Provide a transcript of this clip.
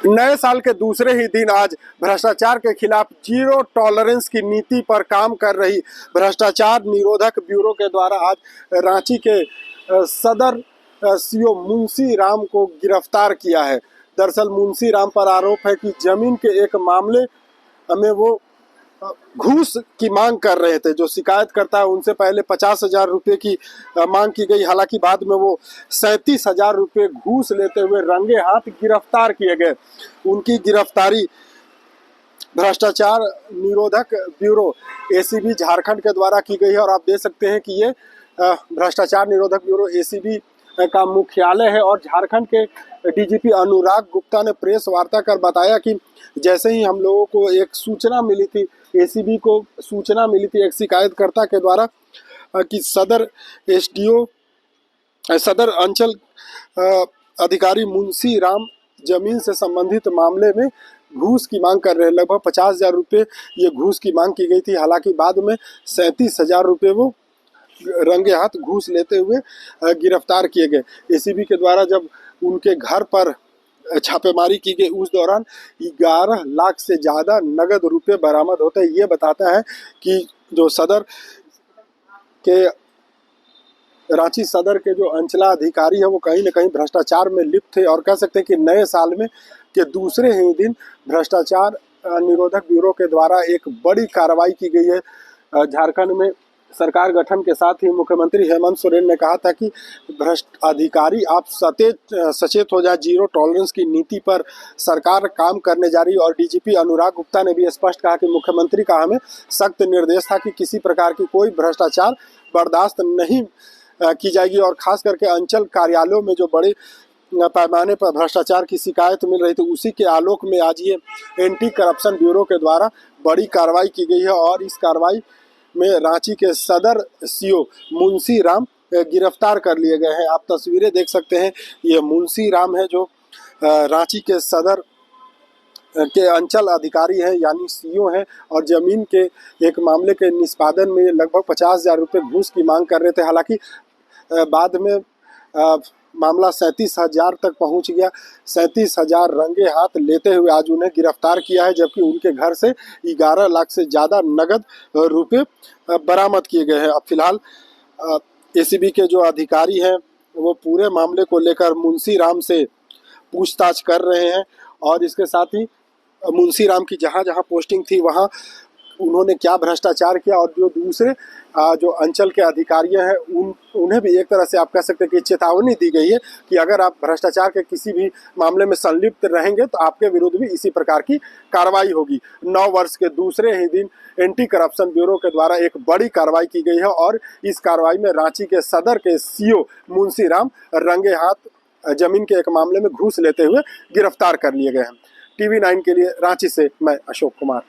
नए साल के दूसरे ही दिन आज भ्रष्टाचार के खिलाफ जीरो टॉलरेंस की नीति पर काम कर रही भ्रष्टाचार निरोधक ब्यूरो के द्वारा आज रांची के सदर सीओ मुंशी राम को गिरफ्तार किया है। दरअसल मुंशी राम पर आरोप है कि जमीन के एक मामले में वो घूस की मांग कर रहे थे। जो शिकायतकर्ता है उनसे पहले 50,000 रुपये की मांग की गई, हालांकि बाद में वो 37,000 रुपये घूस लेते हुए रंगे हाथ गिरफ्तार किए गए। उनकी गिरफ्तारी भ्रष्टाचार निरोधक ब्यूरो एसीबी झारखंड के द्वारा की गई है। और आप देख सकते हैं कि ये भ्रष्टाचार निरोधक ब्यूरो एसीबी का मुख्यालय है। और झारखंड के डीजीपी अनुराग गुप्ता ने प्रेस वार्ता कर बताया कि जैसे ही हम लोगों को एक सूचना मिली थी, एसीबी को सूचना मिली थी एक शिकायतकर्ता के द्वारा कि सदर एसडीओ सदर अंचल अधिकारी मुंशी राम जमीन से संबंधित मामले में घूस की मांग कर रहे हैं। लगभग 50,000 रुपये ये घूस की मांग की गई थी। हालांकि बाद में 37,000 रुपये वो रंगे हाथ घूस लेते हुए गिरफ्तार किए गए। एसीबी के द्वारा जब उनके घर पर छापेमारी की गई उस दौरान 11 लाख से ज़्यादा नगद रुपये बरामद होते हैं। ये बताता है कि जो सदर के रांची सदर के जो अंचलाधिकारी है वो कहीं न कहीं भ्रष्टाचार में लिप्त थे। और कह सकते हैं कि नए साल में के दूसरे ही दिन भ्रष्टाचार निरोधक ब्यूरो के द्वारा एक बड़ी कार्रवाई की गई है। झारखंड में सरकार गठन के साथ ही मुख्यमंत्री हेमंत सोरेन ने कहा था कि भ्रष्ट अधिकारी आप सचेत हो जाए, जीरो टॉलरेंस की नीति पर सरकार काम करने जा रही है। और डीजीपी अनुराग गुप्ता ने भी स्पष्ट कहा कि मुख्यमंत्री का हमें सख्त निर्देश था कि किसी प्रकार की कोई भ्रष्टाचार बर्दाश्त नहीं की जाएगी। और खास करके अंचल कार्यालयों में जो बड़े पैमाने पर भ्रष्टाचार की शिकायत मिल रही थी, उसी के आलोक में आज ये एंटी करप्शन ब्यूरो के द्वारा बड़ी कार्रवाई की गई है। और इस कार्रवाई में रांची के सदर सीओ मुंशी राम गिरफ्तार कर लिए गए हैं। आप तस्वीरें देख सकते हैं, ये मुंशी राम है जो रांची के सदर के अंचल अधिकारी हैं यानी सीओ हैं। और जमीन के एक मामले के निष्पादन में लगभग 50,000 रुपये घूस की मांग कर रहे थे। हालांकि बाद में मामला 37,000 तक पहुंच गया। 37,000 रंगे हाथ लेते हुए आज उन्हें गिरफ्तार किया है, जबकि उनके घर से 11 लाख से ज़्यादा नगद रुपये बरामद किए गए हैं। अब फिलहाल एसीबी के जो अधिकारी हैं वो पूरे मामले को लेकर मुंशी राम से पूछताछ कर रहे हैं। और इसके साथ ही मुंशी राम की जहाँ जहाँ पोस्टिंग थी वहाँ उन्होंने क्या भ्रष्टाचार किया, और जो दूसरे जो अंचल के अधिकारी हैं उन्हें भी एक तरह से आप कह सकते हैं कि चेतावनी दी गई है कि अगर आप भ्रष्टाचार के किसी भी मामले में संलिप्त रहेंगे तो आपके विरुद्ध भी इसी प्रकार की कार्रवाई होगी। 9 वर्ष के दूसरे ही दिन एंटी करप्शन ब्यूरो के द्वारा एक बड़ी कार्रवाई की गई है। और इस कार्रवाई में रांची के सदर के सीओ मुंशी राम रंगे हाथ जमीन के एक मामले में घूस लेते हुए गिरफ्तार कर लिए गए हैं। TV9 के लिए रांची से मैं अशोक कुमार।